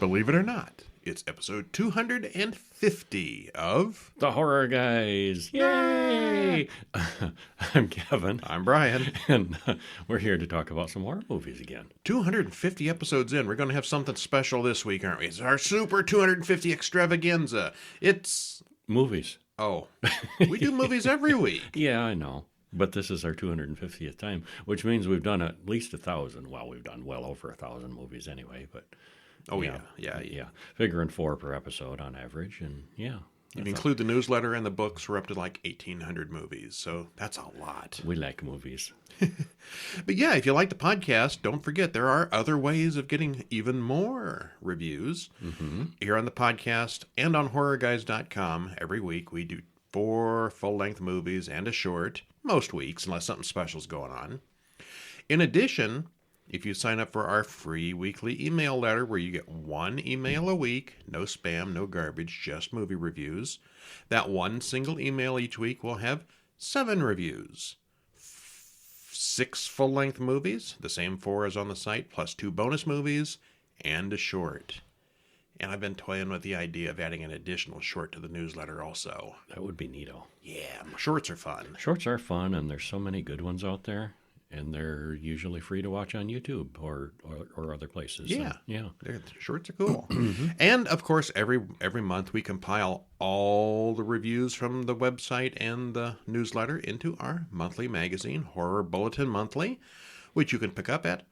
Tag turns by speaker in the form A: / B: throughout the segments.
A: Believe it or not, it's episode 250 of
B: The Horror Guys. Yay! I'm Kevin.
A: I'm Brian.
B: And we're here to talk about some horror movies again.
A: 250 episodes in. We're going to have something special this week, aren't we? It's our Super 250 extravaganza. It's...
B: Movies.
A: Oh, we do movies every week.
B: Yeah, I know. But this is our 250th time, which means we've done at least 1,000. Well, we've done well over 1,000 movies anyway, but...
A: Oh, yeah.
B: Figuring 4 per episode on average, and yeah.
A: If you include the newsletter and the books, we're up to like 1,800 movies, so that's a lot.
B: We like movies.
A: But yeah, if you like the podcast, don't forget there are other ways of getting even more reviews.
B: Mm-hmm.
A: Here on the podcast and on HorrorGuys.com. Every week we do 4 full-length movies and a short, most weeks, unless something special is going on. In addition, if you sign up for our free weekly email letter where you get 1 email a week, no spam, no garbage, just movie reviews, that one single email each week will have 7 reviews. 6 full-length movies, the same 4 as on the site, plus 2 bonus movies, and a short. And I've been toying with the idea of adding an additional short to the newsletter also.
B: That would be neato.
A: Yeah, shorts are fun.
B: Shorts are fun, and there's so many good ones out there. And they're usually free to watch on YouTube or other places.
A: Yeah.
B: So,
A: The shorts are cool. And, of course, every month we compile all the reviews from the website and the newsletter into our monthly magazine, Horror Bulletin Monthly, which you can pick up at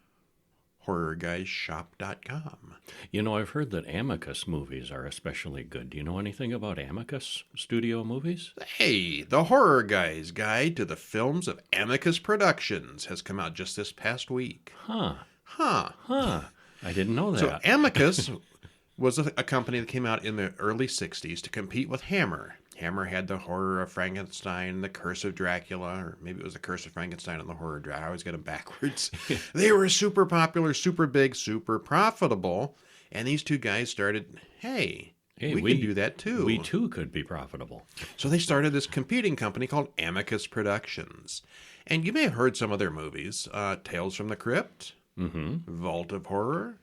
A: HorrorGuysShop.com.
B: You know, I've heard that Amicus movies are especially good. Do you know anything about Amicus Studio movies?
A: Hey, the Horror Guys Guide to the Films of Amicus Productions has come out just this past week.
B: Huh.
A: Huh.
B: I didn't know that.
A: So Amicus was a company that came out in the early 60s to compete with Hammer. Hammer had the Horror of Frankenstein, the Curse of Dracula, or maybe it was the Curse of Frankenstein and the Horror of Dracula. I always get them backwards. They were super popular, super big, super profitable. And these two guys started, hey, we can do that too.
B: We too could be profitable.
A: So they started this competing company called Amicus Productions. And you may have heard some of their movies. Tales from the Crypt, Vault of Horror,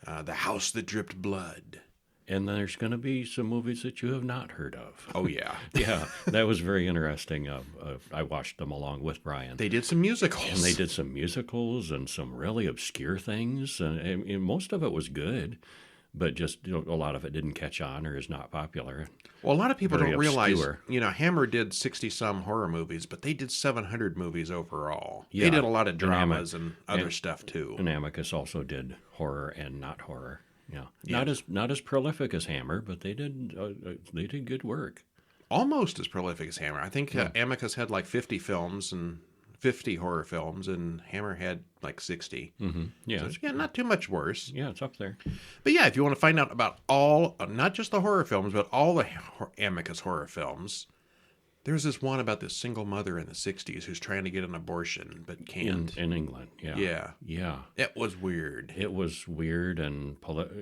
A: The House That Dripped Blood.
B: And there's going to be some movies that you have not heard of.
A: Oh, yeah.
B: Yeah, that was very interesting. I watched them along with Brian.
A: They did some musicals.
B: And they did some musicals and some really obscure things. And most of it was good, but just a lot of it didn't catch on or is not popular.
A: Well, a lot of people
B: Very
A: don't realize,
B: obscure.
A: Hammer did 60-some horror movies, but they did 700 movies overall.
B: Yeah.
A: They did a lot of dramas and other stuff, too.
B: And Amicus also did horror and not horror. Yeah. Not as prolific as Hammer, but they did good work.
A: Almost as prolific as Hammer. I think Amicus had like 50 films and 50 horror films, and Hammer had like 60.
B: Mm-hmm. Yeah.
A: So, not too much worse.
B: Yeah, it's up there.
A: But yeah, if you want to find out about all, not just the horror films, but all the Amicus horror films, there's this one about this single mother in the 60s who's trying to get an abortion but can't.
B: In England, yeah.
A: Yeah. It was weird.
B: It was weird and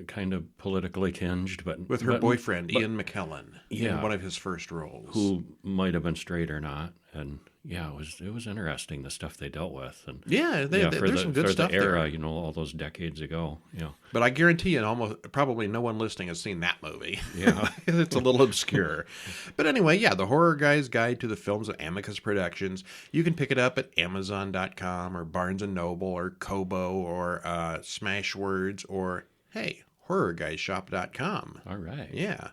B: kind of politically tinged, but
A: with her boyfriend, Ian McKellen, in one of his first roles.
B: Who might have been straight or not. And yeah, it was interesting, the stuff they dealt with. And
A: there's some good stuff
B: for the era,
A: there.
B: all those decades ago. Yeah.
A: But I guarantee you, probably no one listening has seen that movie.
B: Yeah.
A: It's a little obscure. But anyway, The Horror Guys Guide to the Films of Amicus Productions. You can pick it up at Amazon.com or Barnes & Noble or Kobo or Smashwords or, hey, HorrorGuysShop.com.
B: All right.
A: Yeah.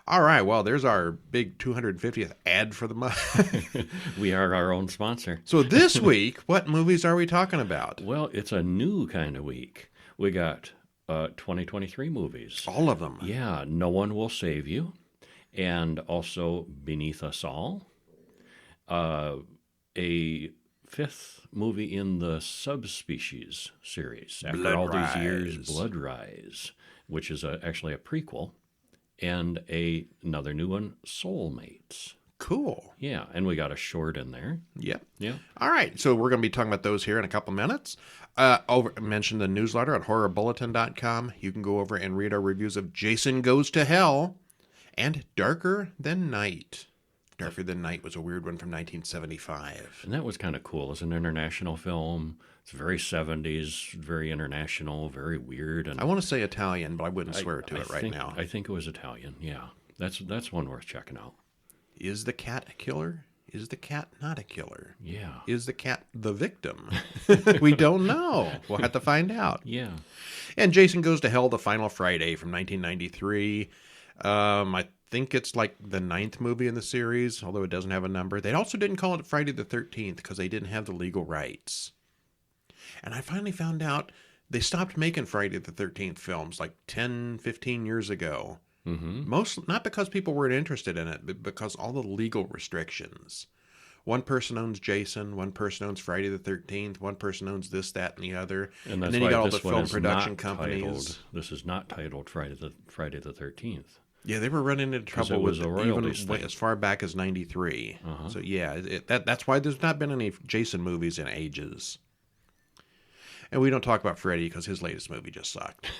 A: All right, well, there's our big 250th ad for the month.
B: We are our own sponsor.
A: So this week, what movies are we talking about?
B: Well, it's a new kind of week. We got 2023 movies.
A: All of them.
B: Yeah, No One Will Save You, and also Beneath Us All. A 5th movie in the Subspecies series. After all these years, Blood Rise, which is actually a prequel. And another new one, Soulmates.
A: Cool.
B: Yeah, and we got a short in there.
A: Yep.
B: Yeah.
A: All right, so we're going to be talking about those here in a couple minutes. Mention the newsletter at horrorbulletin.com. You can go over and read our reviews of Jason Goes to Hell and Darker Than Night. Darker Than Night was a weird one from 1975.
B: And that was kind of cool. It's an international film. It's very 70s, very international, very weird. And
A: I want to say Italian, but I wouldn't swear to it right
B: think,
A: now.
B: I think it was Italian, yeah. That's one worth checking out.
A: Is the cat a killer? Is the cat not a killer?
B: Yeah.
A: Is the cat the victim? We don't know. We'll have to find out.
B: Yeah.
A: And Jason Goes to Hell, The Final Friday from 1993. I think it's like the 9th movie in the series, although it doesn't have a number. They also didn't call it Friday the 13th because they didn't have the legal rights. And I finally found out they stopped making Friday the 13th films like 10, 15 years ago. Mm-hmm. Not because people weren't interested in it, but because all the legal restrictions. One person owns Jason, one person owns Friday the 13th, one person owns this, that, and the other.
B: And that's
A: then
B: why
A: you got all
B: this
A: the
B: one
A: film
B: is
A: production
B: not
A: companies.
B: titled, this is not titled Friday the 13th.
A: Yeah, they were running into trouble with
B: a
A: even
B: royalties thing.
A: as far back as 93. So yeah, that's why there's not been any Jason movies in ages. And we don't talk about Freddy because his latest movie just sucked.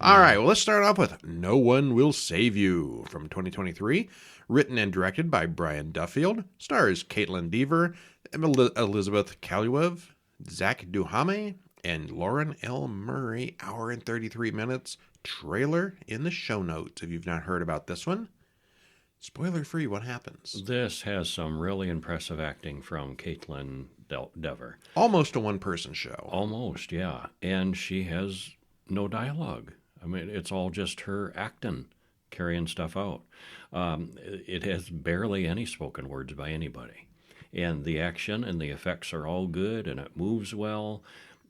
A: All right, well, let's start off with No One Will Save You from 2023. Written and directed by Brian Duffield. Stars Caitlin Dever, Elizabeth Kaluev, Zach Duhamel, and Lauren L. Murray. Hour and 33 minutes. Trailer in the show notes if you've not heard about this one. Spoiler free, what happens?
B: This has some really impressive acting from Caitlin Dever.
A: Almost a one-person show.
B: Almost, yeah. And she has no dialogue. I mean, it's all just her acting, carrying stuff out. It has barely any spoken words by anybody. And the action and the effects are all good, and it moves well.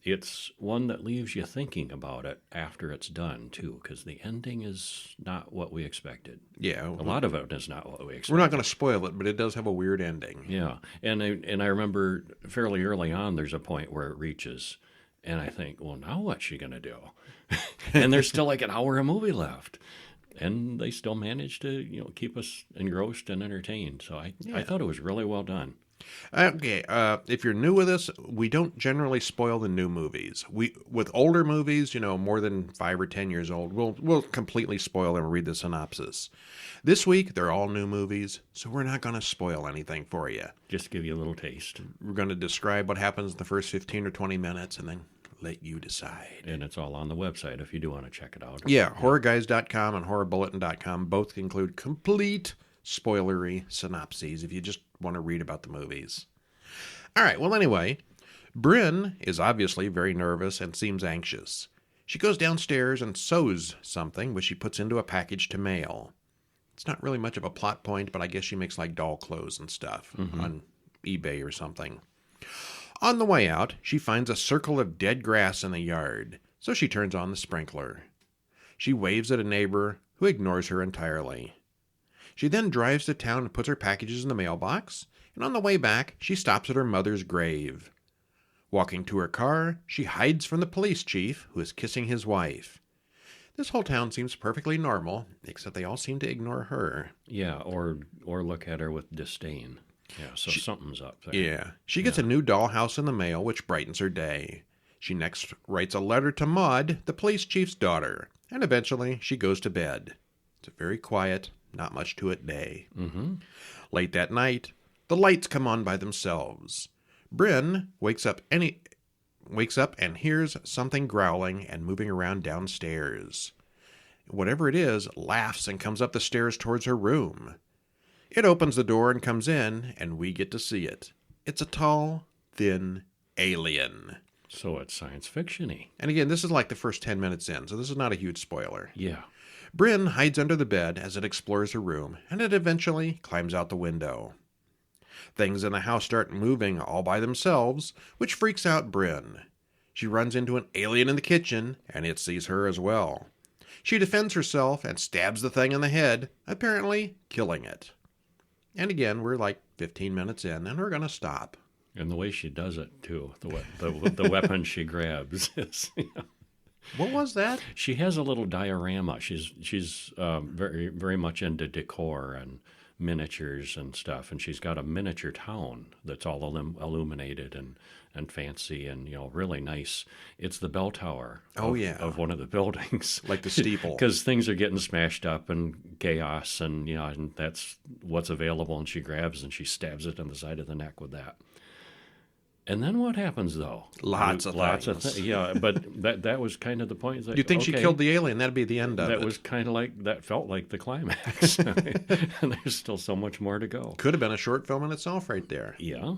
B: It's one that leaves you thinking about it after it's done, too, because the ending is not what we expected.
A: Yeah.
B: A lot of it is not what we expected.
A: We're not going to spoil it, but it does have a weird ending.
B: Yeah. And I remember fairly early on, there's a point where it reaches, and I think, well, now what's she going to do? And there's still like an hour of movie left. And they still managed to, keep us engrossed and entertained. So I thought it was really well done.
A: Okay, if you're new with us, we don't generally spoil the new movies. With older movies, more than 5 or 10 years old, we'll completely spoil them and read the synopsis. This week, they're all new movies, so we're not going to spoil anything for you.
B: Just give you a little taste.
A: We're going to describe what happens in the first 15 or 20 minutes, and then let you decide.
B: And it's all on the website if you do want to check it out.
A: Yeah, horrorguys.com and horrorbulletin.com both include complete spoilery synopses if you just want to read about the movies. All right, well, anyway, Bryn is obviously very nervous and seems anxious. She goes downstairs and sews something, which she puts into a package to mail. It's not really much of a plot point, but I guess she makes like doll clothes and stuff on eBay or something. On the way out, she finds a circle of dead grass in the yard, so she turns on the sprinkler. She waves at a neighbor who ignores her entirely. She then drives to town and puts her packages in the mailbox, and on the way back, she stops at her mother's grave. Walking to her car, she hides from the police chief, who is kissing his wife. This whole town seems perfectly normal, except they all seem to ignore her.
B: Yeah, or look at her with disdain. Yeah, so something's up there.
A: Yeah. She gets a new dollhouse in the mail, which brightens her day. She next writes a letter to Maud, the police chief's daughter, and eventually she goes to bed. It's a very quiet, not much to it day. Late that night, the lights come on by themselves. Bryn wakes up and hears something growling and moving around downstairs. Whatever it is laughs and comes up the stairs towards her room. It opens the door and comes in, and we get to see it. It's a tall, thin alien.
B: So it's science fiction-y.
A: And again, this is like the first 10 minutes in, so this is not a huge spoiler.
B: Yeah.
A: Bryn hides under the bed as it explores her room, and it eventually climbs out the window. Things in the house start moving all by themselves, which freaks out Bryn. She runs into an alien in the kitchen, and it sees her as well. She defends herself and stabs the thing in the head, apparently killing it. And again, we're like 15 minutes in, and we're going to stop.
B: And the way she does it, too, the weapon she grabs is...
A: What was that?
B: She has a little diorama. She's very, very much into decor and miniatures and stuff, and she's got a miniature town that's all illuminated and fancy and really nice. It's the bell tower.
A: Oh,
B: of,
A: yeah.
B: of one of the buildings,
A: Like the steeple.
B: because things are getting smashed up and chaos, and and that's what's available. And she grabs and she stabs it in the side of the neck with that. And then what happens, though?
A: Lots of things.
B: things. Yeah, but that was kind of the point. That,
A: You think she
B: okay,
A: killed the alien? That'd be the end of
B: that
A: it.
B: was kind of like, that felt like the climax. And there's still so much more to go.
A: Could have been a short film in itself right there.
B: Yeah,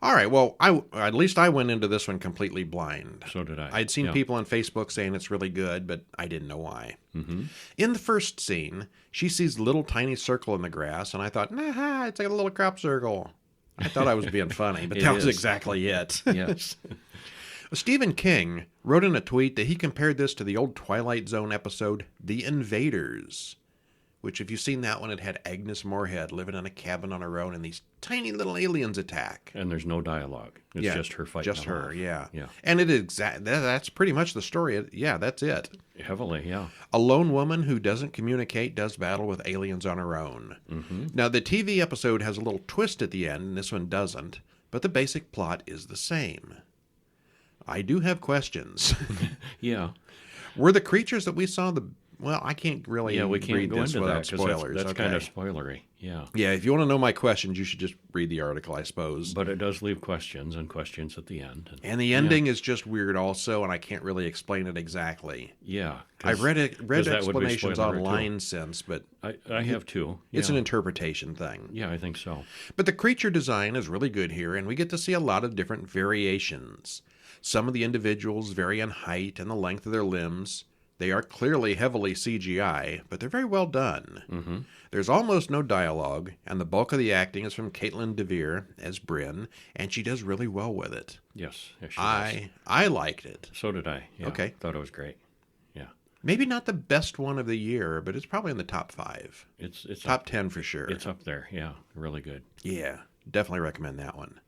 A: All right, well, at least I went into this one completely blind.
B: so did I.
A: I'd seen
B: Yeah.
A: people on Facebook saying it's really good, but I didn't know why.
B: Mm-hmm.
A: In the first scene, she sees a little tiny circle in the grass, and I thought, nah, it's like a little crop circle. I thought I was being funny, but
B: It
A: that was
B: is.
A: exactly it.
B: Yes.
A: Stephen King wrote in a tweet that he compared this to the old Twilight Zone episode, The Invaders, which, if you've seen that one, it had Agnes Moorehead living in a cabin on her own, and these tiny little aliens attack.
B: And there's no dialogue. It's
A: Yeah,
B: just her fighting.
A: Just
B: them
A: her,
B: off.
A: yeah.
B: Yeah.
A: And that's pretty much the story. Yeah, that's it.
B: Heavily, yeah.
A: A lone woman who doesn't communicate does battle with aliens on her own.
B: Mm-hmm.
A: Now, the TV episode has a little twist at the end, and this one doesn't, but the basic plot is the same. I do have questions.
B: Yeah.
A: Were the creatures that we saw well, I can't really
B: Yeah, we can't
A: read
B: go
A: this
B: into
A: without
B: that because
A: spoilers.
B: that's
A: Okay.
B: kind of spoilery. Yeah.
A: Yeah, if you want to know my questions, you should just read the article, I suppose.
B: But it does leave questions and questions at the end.
A: And the ending is just weird also, and I can't really explain it exactly.
B: Yeah.
A: I've read
B: that would be
A: explanations
B: spoilery, too.
A: online since, but
B: I have too.
A: it's
B: Yeah.
A: an interpretation thing.
B: Yeah, I think so.
A: But the creature design is really good here, and we get to see a lot of different variations. Some of the individuals vary in height and the length of their limbs. They are clearly heavily CGI, but they're very well done.
B: Mm-hmm.
A: There's almost no dialogue, and the bulk of the acting is from Caitlin DeVere as Bryn, and she does really well with it.
B: Yes. Yes, she does.
A: I liked it.
B: So did I. Yeah.
A: Okay.
B: Thought it was great. Yeah.
A: Maybe not the best one of the year, but it's probably in the top 5.
B: It's
A: Top
B: up,
A: 10 for sure.
B: It's up there. Yeah. Really good.
A: Yeah, definitely recommend that one.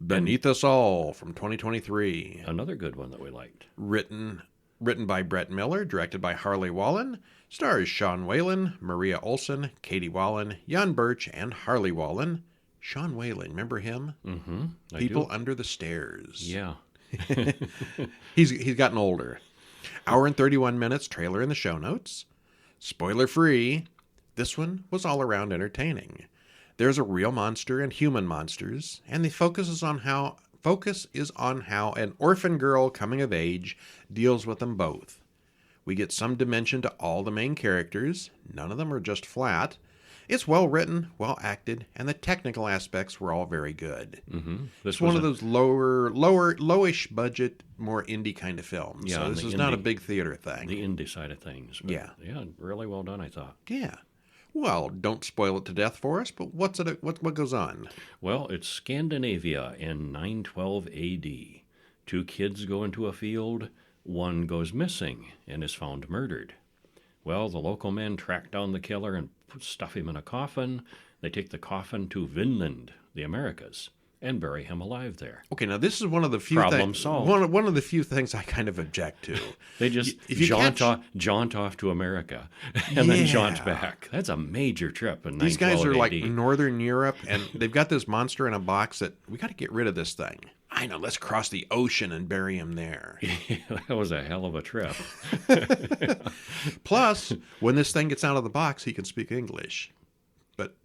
A: Beneath Us All from 2023.
B: Another good one that we liked.
A: Written by Brett Miller, directed by Harley Wallen, stars Sean Whalen, Maria Olsen, Katie Wallen, Jan Birch, and Harley Wallen. Sean Whalen, remember him?
B: Mm-hmm.
A: People Under the Stairs.
B: Yeah.
A: He's gotten older. Hour and 31 minutes, trailer in the show notes. Spoiler free, this one was all around entertaining. There's a real monster and human monsters, and the focus is on how an orphan girl coming of age deals with them both. We get some dimension to all the main characters. None of them are just flat. It's well written, well acted, and the technical aspects were all very good.
B: Mm-hmm.
A: It's one of those lowish budget, more indie kind of films.
B: Yeah,
A: so this
B: the
A: is not a
B: indie-
A: big theater thing.
B: the indie side of things. But
A: Yeah.
B: Yeah. Really well done, I thought.
A: Yeah. Well, don't spoil it to death for us, but what goes on?
B: Well, it's Scandinavia in 912 AD. 2 kids go into a field. One goes missing and is found murdered. Well, the local men track down the killer and stuff him in a coffin. They take the coffin to Vinland, the Americas, and bury him alive there.
A: Okay, now this is one of the few
B: Problem
A: things.
B: solved.
A: One of the few things I kind of object to.
B: They just
A: If you
B: jaunt off to America and then jaunt
A: Yeah.
B: back. That's a major trip in
A: These guys
B: 912
A: are like
B: AD.
A: Northern Europe, and they've got this monster in a box that we got to get rid of this thing. I know. Let's cross the ocean and bury him there.
B: That was a hell of a trip.
A: Plus, when this thing gets out of the box, he can speak English. But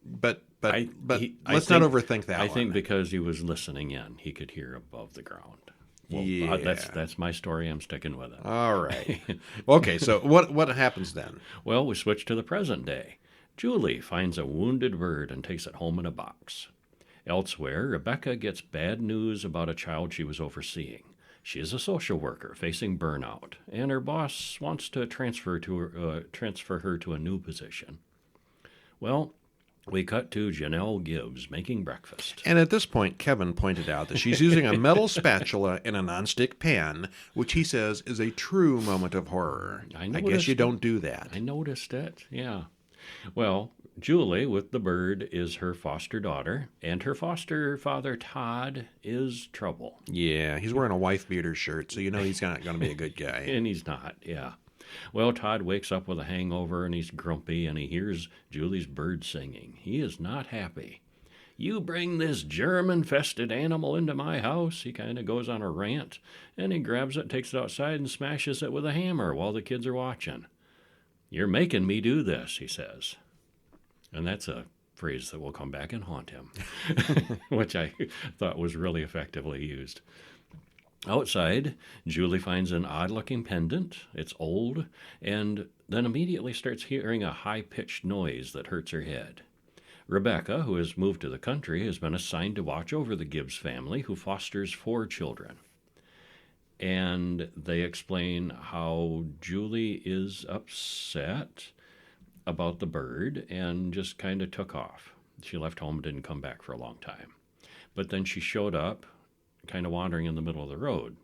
B: I
A: let's
B: think-
A: not overthink that.
B: I
A: one.
B: think because he was listening in, he could hear above the ground. Well,
A: Yeah.
B: that's my story. I'm sticking with it.
A: All right. Okay. So what happens then?
B: Well, we switch to the present day. Julie finds a wounded bird and takes it home in a box. Elsewhere, Rebecca gets bad news about a child she was overseeing. She is a social worker facing burnout, and her boss wants to transfer her to a new position. Well, we cut to Janelle Gibbs making breakfast.
A: And at this point, Kevin pointed out that she's using a metal spatula in a nonstick pan, which he says is a true moment of horror.
B: I
A: I guess
B: noticed
A: you
B: it.
A: don't do that.
B: I noticed it, yeah. Well, Julie, with the bird, is her foster daughter, and her foster father, Todd, is trouble.
A: Yeah, he's wearing a wife beater shirt, so you know he's not going to be a good guy.
B: And he's not, yeah. Well, Todd wakes up with a hangover and he's grumpy and he hears Julie's bird singing. He is not happy. You bring this germ-infested animal into my house. He kind of goes on a rant and he grabs it, takes it outside and smashes it with a hammer while the kids are watching. You're making me do this, he says. And that's a phrase that will come back and haunt him, which I thought was really effectively used. Outside, Julie finds an odd-looking pendant. It's old, and then immediately starts hearing a high-pitched noise that hurts her head. Rebecca, who has moved to the country, has been assigned to watch over the Gibbs family, who fosters 4 children. And they explain how Julie is upset about the bird and just kind of took off. She left home and didn't come back for a long time. But then she showed up, kind of wandering in the middle of the road.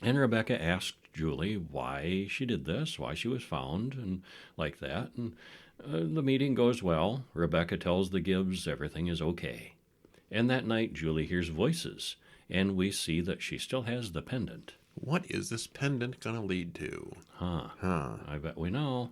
B: And Rebecca asked Julie why she did this, why she was found, and like that. And the meeting goes well. Rebecca tells the Gibbs everything is okay. And that night, Julie hears voices, and we see that she still has the pendant.
A: What is this pendant going to lead to?
B: I bet we know.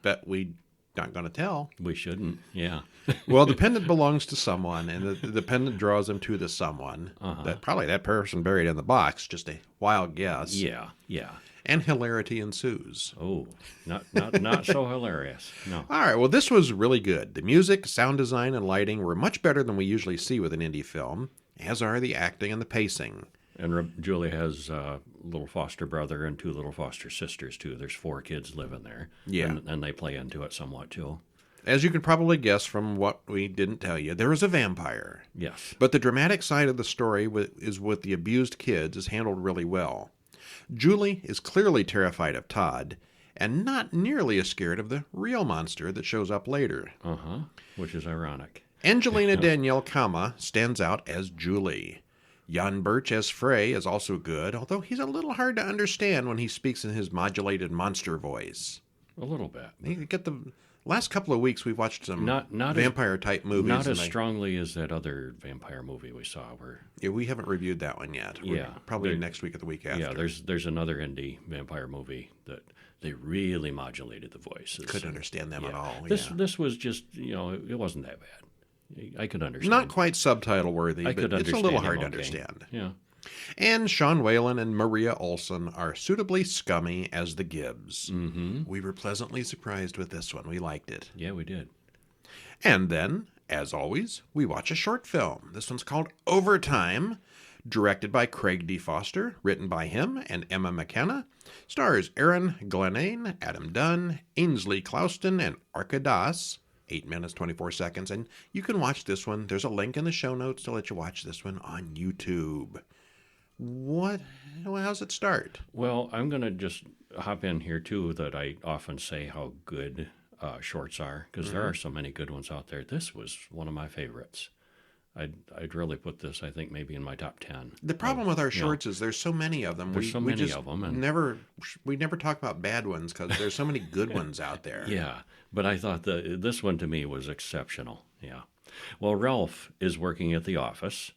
A: Bet we not going to tell.
B: We shouldn't, yeah.
A: Well, the pendant belongs to someone, and the pendant draws them to the someone. That probably that person buried in the box. Just a wild guess.
B: Yeah.
A: And hilarity ensues.
B: Oh, not so hilarious. No.
A: All right, well, this was really good. The music, sound design, and lighting were much better than we usually see with an indie film, as are the acting and the pacing.
B: And Julie has a little foster brother and 2 little foster sisters, too. There's 4 kids living there.
A: Yeah.
B: And they play into it somewhat, too.
A: As you can probably guess from what we didn't tell you, there is a vampire.
B: Yes.
A: But the dramatic side of the story is with the abused kids is handled really well. Julie is clearly terrified of Todd, and not nearly as scared of the real monster that shows up later.
B: Which is ironic.
A: Angelina Danielle Kama stands out as Julie. Jan Birch as Frey is also good, although he's a little hard to understand when he speaks in his modulated monster voice.
B: A little bit.
A: You get the last couple of weeks we've watched some
B: not
A: vampire-type movies.
B: Not as strongly as that other vampire movie we saw.
A: Yeah, we haven't reviewed that one yet. Probably next week or the week after.
B: Yeah, there's another indie vampire movie that they really modulated the voices.
A: Couldn't understand them at all.
B: This was just, it wasn't that bad. I could understand.
A: Not quite subtitle worthy, but it's a little hard to understand.
B: Yeah.
A: And Sean Whalen and Maria Olsen are suitably scummy as the Gibbs. We were pleasantly surprised with this one. We liked it.
B: Yeah, we did.
A: And then, as always, we watch a short film. This one's called Overtime, directed by Craig D. Foster, written by him and Emma McKenna, stars Aaron Glenane, Adam Dunn, Ainsley Clouston, and Arka Das. 8 minutes, 24 seconds, and you can watch this one. There's a link in the show notes to let you watch this one on YouTube. How's it start?
B: Well, I'm going to just hop in here, too, that I often say how good shorts are, because there are so many good ones out there. This was one of my favorites. I'd really put this, I think, maybe in my top 10.
A: The problem with our shorts is there's so many of them.
B: There's so many of them. And
A: we never talk about bad ones because there's so many good ones out there.
B: Yeah, but I thought this one to me was exceptional. Yeah. Well, Ralph is working at the office,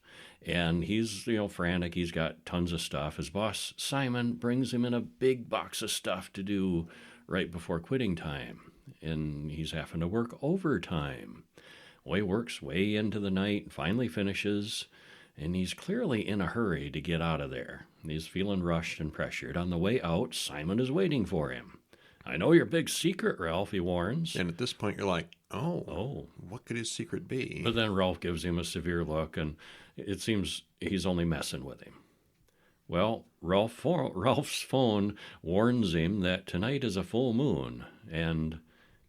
B: and he's, frantic. He's got tons of stuff. His boss, Simon, brings him in a big box of stuff to do right before quitting time, and he's having to work overtime. Well, he works way into the night, finally finishes, and he's clearly in a hurry to get out of there. He's feeling rushed and pressured. On the way out, Simon is waiting for him. I know your big secret, Ralph, he warns.
A: And at this point, you're like, oh, what could his secret be?
B: But then Ralph gives him a severe look, and it seems he's only messing with him. Well, Ralph's phone warns him that tonight is a full moon, and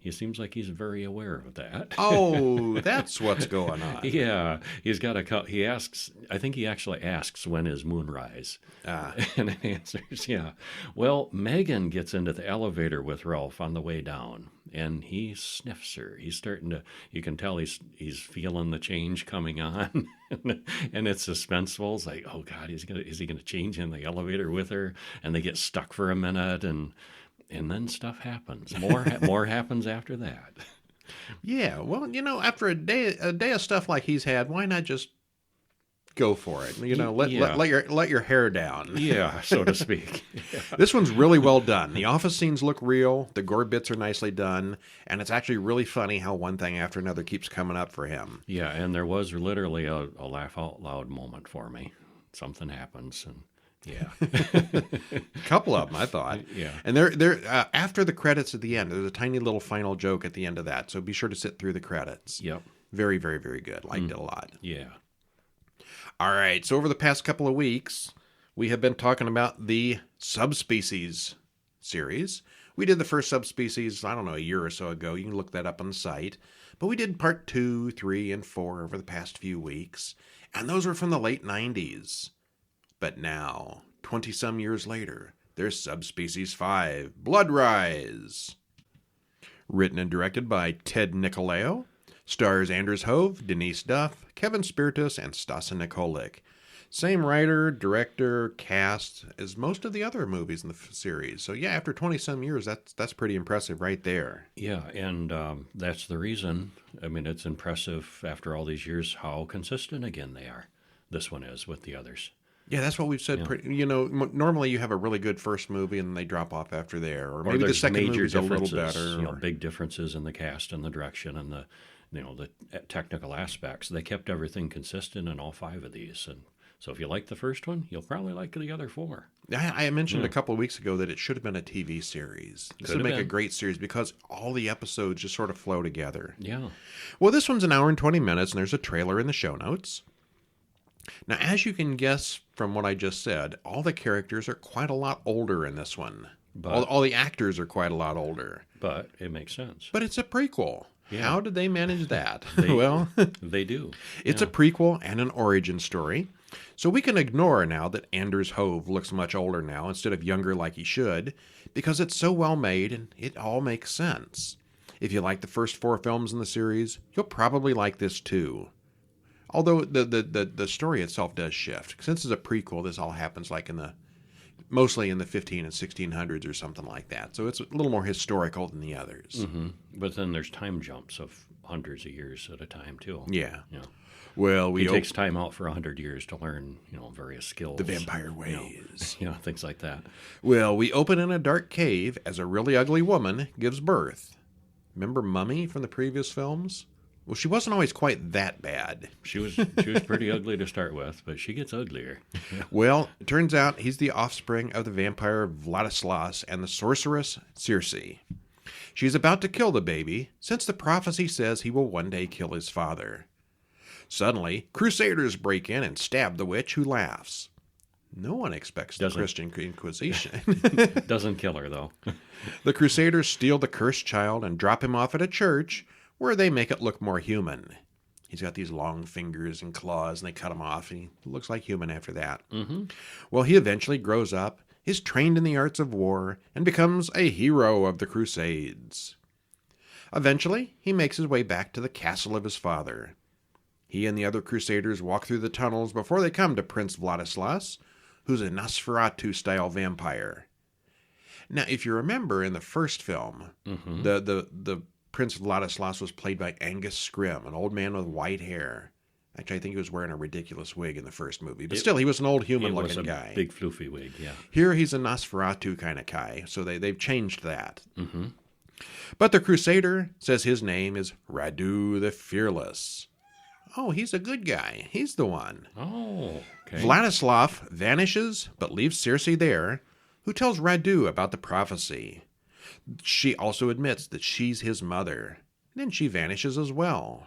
B: he seems like he's very aware of that.
A: Oh, that's what's going on.
B: Yeah, he's got he asks, I think he actually asks when is moonrise. And it answers, yeah. Well, Megan gets into the elevator with Ralph on the way down, and he sniffs her. He's starting to, you can tell he's feeling the change coming on, and it's suspenseful. It's like, oh God, is he gonna change in the elevator with her? And they get stuck for a minute, and then stuff happens. More happens after that.
A: Yeah, well, after a day of stuff like he's had, why not just go for it. You know,
B: Yeah.
A: let your hair down.
B: Yeah, so to speak.
A: This one's really well done. The office scenes look real, the gore bits are nicely done, and it's actually really funny how one thing after another keeps coming up for him.
B: Yeah, and there was literally a laugh out loud moment for me. Something happens, and yeah,
A: A couple of them, I thought.
B: yeah,
A: And they're after the credits at the end, there's a tiny little final joke at the end of that, so be sure to sit through the credits.
B: yep,
A: Very, very, very good. Liked it a lot.
B: yeah,
A: All right, so over the past couple of weeks, we have been talking about the Subspecies series. We did the first Subspecies, I don't know, a year or so ago. You can look that up on the site. But we did part 2, 3, and 4 over the past few weeks, and those were from the late 90s. But now, 20-some years later, there's Subspecies 5, Blood Rise. Written and directed by Ted Nicolao. Stars Anders Hove, Denise Duff, Kevin Spiritus, and Stasa Nikolic. Same writer, director, cast as most of the other movies in the series. So yeah, after 20-some years, that's pretty impressive right there.
B: yeah, and that's the reason. I mean, it's impressive after all these years how consistent again they are. This one is with the others.
A: Yeah, that's what we've said. You know, normally you have a really good first movie and they drop off after there, or maybe the
B: there's
A: second
B: major
A: movie's a little
B: differences,
A: better.
B: You know,
A: or-
B: big differences in the cast and the direction and the, you know, the technical aspects. They kept everything consistent in all 5 of these, and so if you like the first one, you'll probably like the other 4.
A: I mentioned a couple of weeks ago that it should have been a TV series. This would
B: Could have
A: make a
B: been.
A: great series because all the episodes just sort of flow together.
B: Yeah,
A: Well, this one's an hour and 20 minutes, and there's a trailer in the show notes. Now, as you can guess from what I just said, all the characters are quite a lot older in this one.
B: But-
A: All the actors are quite a lot older.
B: but it makes sense.
A: But it's a prequel.
B: Yeah.
A: How did they manage that?
B: They-
A: Well,
B: They do.
A: it's a prequel and an origin story. So we can ignore now that Anders Hove looks much older now instead of younger like he should, because it's so well made and it all makes sense. If you like the first 4 films in the series, you'll probably like this too. Although the story itself does shift. Since it's a prequel, this all happens like mostly in the 15 and 1600s or something like that. So it's a little more historical than the others.
B: But then there's time jumps of hundreds of years at a time too.
A: Yeah.
B: You know,
A: Well,
B: it takes time out for 100 years to learn, you know, various skills.
A: the vampire ways.
B: You know, things like that.
A: Well, we open in a dark cave as a really ugly woman gives birth. Remember Mummy from the previous films? Well, she wasn't always quite that bad.
B: She was pretty ugly to start with, but she gets uglier.
A: Well, it turns out he's the offspring of the vampire Vladislas and the sorceress Circe. She's about to kill the baby, since the prophecy says he will one day kill his father. Suddenly, crusaders break in and stab the witch, who laughs. No one expects the
B: Doesn't.
A: Christian Inquisition.
B: Doesn't kill her though.
A: The crusaders steal the cursed child and drop him off at a church, where they make it look more human. He's got these long fingers and claws, and they cut him off, and he looks like human after that. Well, he eventually grows up, is trained in the arts of war, and becomes a hero of the Crusades. Eventually, he makes his way back to the castle of his father. He and the other crusaders walk through the tunnels before they come to Prince Vladislas, who's a Nosferatu-style vampire. Now, if you remember in the first film, the Prince Vladislas was played by Angus Scrimm, an old man with white hair. Actually, I think he was wearing a ridiculous wig in the first movie, but still, he was an old
B: It was
A: human-looking
B: a
A: guy.
B: big floofy wig, yeah.
A: Here, he's a Nosferatu kind of guy, so they've changed that. But the Crusader says his name is Radu the Fearless. Oh, he's a good guy. He's the one.
B: Oh, okay.
A: Vladislav vanishes, but leaves Circe there, who tells Radu about the prophecy. She also admits that she's his mother. Then she vanishes as well.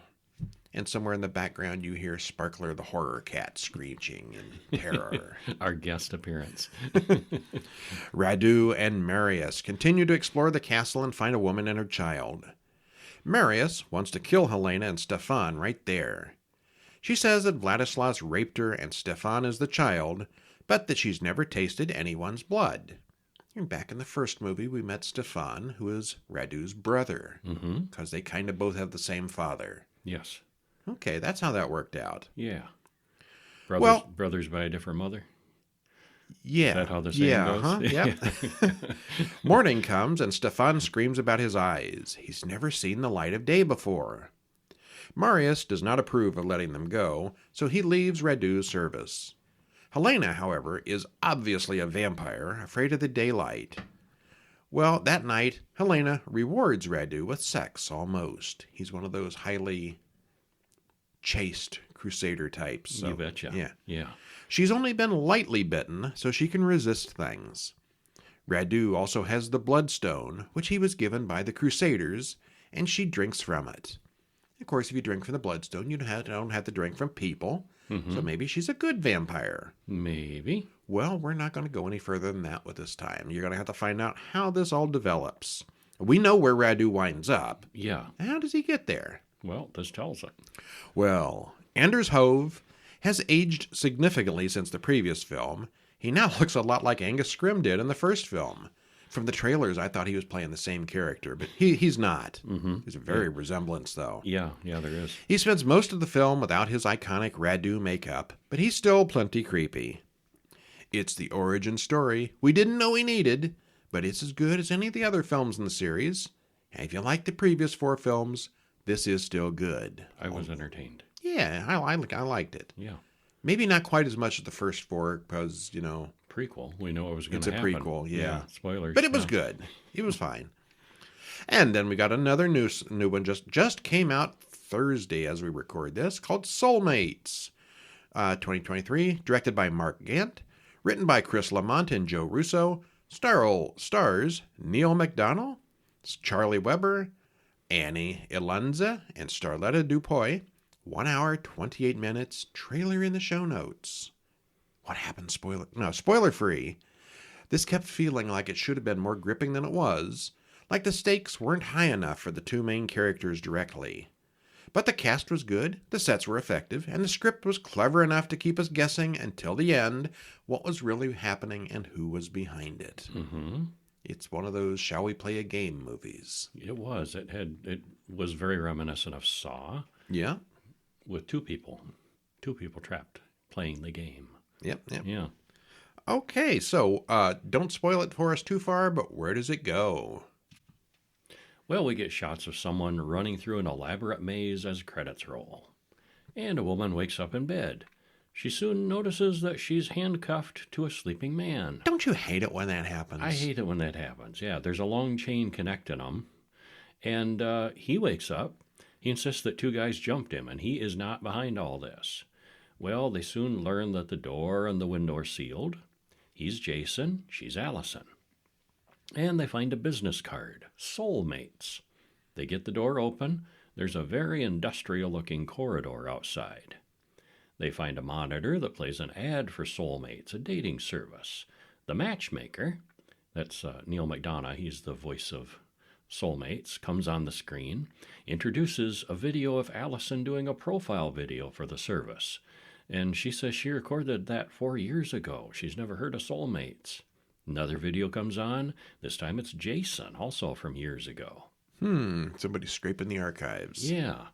A: And somewhere in the background, you hear Sparkler the horror cat screeching in terror.
B: Our guest appearance.
A: Radu and Marius continue to explore the castle and find a woman and her child. Marius wants to kill Helena and Stefan right there. She says that Vladislas raped her and Stefan is the child, but that she's never tasted anyone's blood. And back in the first movie, we met Stefan, who is Radu's brother, because they kind of both have the same father.
B: Yes.
A: Okay, that's how that worked out.
B: Yeah. Brothers,
A: Well-
B: brothers by a different mother.
A: Yeah.
B: Is that how the saying goes?
A: Huh? Yep. Morning comes and Stefan screams about his eyes. He's never seen the light of day before. Marius does not approve of letting them go, so he leaves Radu's service. Helena, however, is obviously a vampire, afraid of the daylight. Well, that night, Helena rewards Radu with sex, almost. He's one of those highly chaste crusader types. So,
B: You betcha.
A: Yeah.
B: Yeah.
A: She's only been lightly bitten, so she can resist things. Radu also has the Bloodstone, which he was given by the Crusaders, and she drinks from it. Of course, if you drink from the Bloodstone, you don't have to drink from people, so maybe she's a good vampire.
B: Maybe.
A: Well, we're not going to go any further than that with this time. You're going to have to find out how this all develops. We know where Radu winds up.
B: Yeah.
A: How does he get there?
B: Well, this tells it.
A: Well, Anders Hove has aged significantly since the previous film. He now looks a lot like Angus Scrimm did in the first film. From the trailers, I thought he was playing the same character, but he's not. There's a very resemblance, though.
B: Yeah, there is.
A: He spends most of the film without his iconic Radu makeup, but he's still plenty creepy. It's the origin story we didn't know we needed, but it's as good as any of the other films in the series. And if you like the previous 4 films, this is still good.
B: I was entertained.
A: Yeah, I liked it.
B: Yeah.
A: Maybe not quite as much as the first 4 because,
B: Prequel. We know it was going
A: it's
B: to
A: a
B: happen.
A: prequel, yeah.
B: Spoilers.
A: But it was
B: yeah.
A: good. It was fine. And then we got another new one just came out Thursday as we record this called Soulmates. 2023, directed by Mark Gant, written by Chris Lamont and Joe Russo, stars Neil McDonough, Charlie Weber, Annie Ilanza, and Starletta Dupuy. 1 hour, 28 minutes, trailer in the show notes. What happened? Spoiler free. This kept feeling like it should have been more gripping than it was, like the stakes weren't high enough for the 2 main characters directly. But the cast was good, the sets were effective, and the script was clever enough to keep us guessing until the end what was really happening and who was behind it.
B: Mm-hmm.
A: It's one of those shall we play a game movies.
B: It was. It was very reminiscent of Saw
A: Yeah?
B: with 2 people. 2 people trapped playing the game.
A: Yep.
B: Yeah.
A: Okay, so don't spoil it for us too far, but where does it go?
B: Well, we get shots of someone running through an elaborate maze as credits roll. And a woman wakes up in bed. She soon notices that she's handcuffed to a sleeping man.
A: Don't you hate it when that happens?
B: I hate it when that happens. Yeah, there's a long chain connecting them. And he wakes up. He insists that 2 guys jumped him, and he is not behind all this. Well, they soon learn that the door and the window are sealed. He's Jason, she's Allison. And they find a business card, Soulmates. They get the door open. There's a very industrial-looking corridor outside. They find a monitor that plays an ad for Soulmates, a dating service. The matchmaker, that's Neil McDonough, he's the voice of Soulmates, comes on the screen, introduces a video of Allison doing a profile video for the service. And she says she recorded that 4 years ago. She's never heard of Soulmates. Another video comes on. This time it's Jason, also from years ago.
A: Somebody's scraping the archives.
B: Yeah.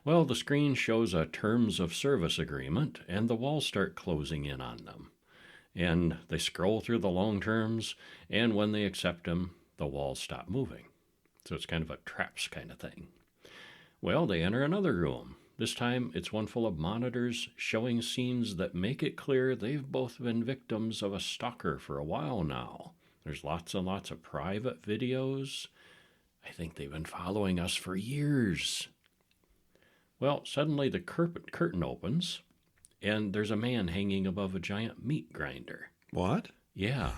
B: Well, the screen shows a terms of service agreement, and the walls start closing in on them. And they scroll through the long terms, and when they accept them, the walls stop moving. So it's kind of a traps kind of thing. Well, they enter another room. This time, it's one full of monitors showing scenes that make it clear they've both been victims of a stalker for a while now. There's lots and lots of private videos. I think they've been following us for years. Well, suddenly the curtain opens, and there's a man hanging above a giant meat grinder.
A: What?
B: Yeah.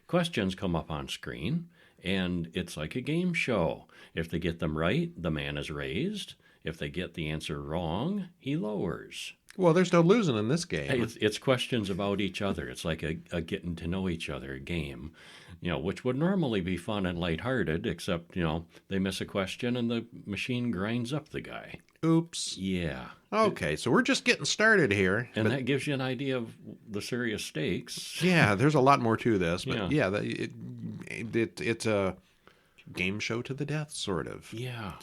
B: Questions come up on screen, and it's like a game show. If they get them right, the man is raised. If they get the answer wrong, he lowers.
A: Well, there's no losing in this game.
B: It's questions about each other. It's like a getting to know each other game, which would normally be fun and lighthearted, except, they miss a question and the machine grinds up the guy.
A: Oops.
B: Yeah.
A: Okay, so we're just getting started here.
B: And that gives you an idea of the serious stakes.
A: Yeah, there's a lot more to this, but
B: Yeah.
A: it's a game show to the death, sort of.
B: Yeah.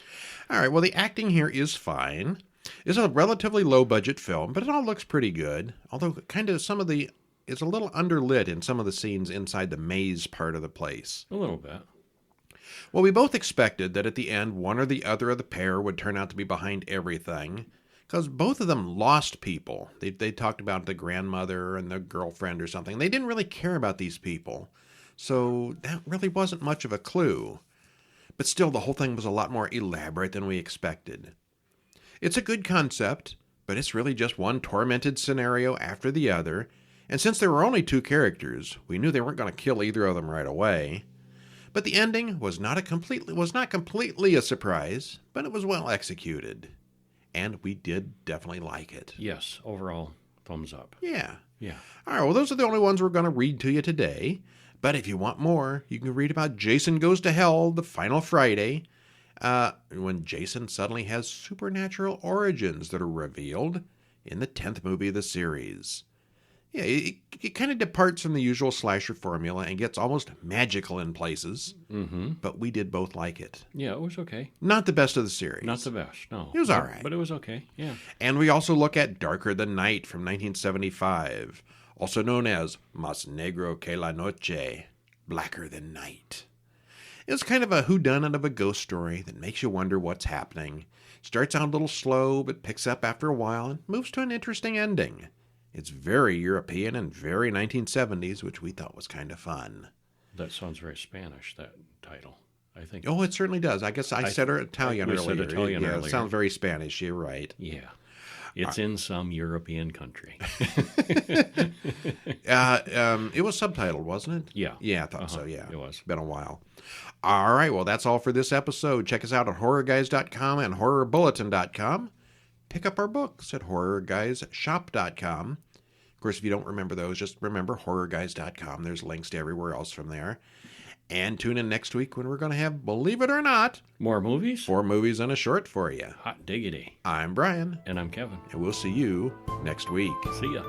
A: All right, well, the acting here is fine. It's a relatively low-budget film, but it all looks pretty good, although kind of it's a little underlit in some of the scenes inside the maze part of the place.
B: A little bit.
A: Well, we both expected that at the end, one or the other of the pair would turn out to be behind everything, because both of them lost people. They talked about the grandmother and the girlfriend or something. They didn't really care about these people, so that really wasn't much of a clue. But still, the whole thing was a lot more elaborate than we expected. It's a good concept, but it's really just one tormented scenario after the other, and since there were only two characters, we knew they weren't going to kill either of them right away. But the ending was not completely a surprise, but it was well executed. And we did definitely like it.
B: Yes, overall, thumbs up.
A: Yeah.
B: Yeah.
A: All right, well, those are the only ones we're going to read to you today. But if you want more, you can read about Jason Goes to Hell, the final Friday, when Jason suddenly has supernatural origins that are revealed in the 10th movie of the series. Yeah, it kind of departs from the usual slasher formula and gets almost magical in places, but we did both like it.
B: Yeah, it was okay.
A: Not the best of the series.
B: Not the best, no.
A: It was all right.
B: But it was okay, yeah.
A: And we also look at Darker Than Night from 1975, also known as Más Negro que la Noche, Blacker Than Night. It's kind of a whodunit of a ghost story that makes you wonder what's happening. Starts out a little slow, but picks up after a while and moves to an interesting ending. It's very European and very 1970s, which we thought was kind of fun.
B: That sounds very Spanish, that title, I think.
A: Oh, it certainly does. I guess I said Italian earlier.
B: Said Italian
A: yeah,
B: earlier.
A: It sounds very Spanish. You're right.
B: Yeah. It's in some European country.
A: It was subtitled, wasn't it?
B: Yeah.
A: Yeah, I thought so, yeah.
B: It was.
A: Been a while. All right, well, that's all for this episode. Check us out at horrorguys.com and horrorbulletin.com. Pick up our books at horrorguysshop.com. Of course, if you don't remember those, just remember horrorguys.com. There's links to everywhere else from there. And tune in next week when we're going to have, believe it or not,
B: More movies?
A: 4 movies and a short for you.
B: Hot diggity.
A: I'm Brian,
B: And I'm Kevin.
A: and we'll see you next week.
B: See ya.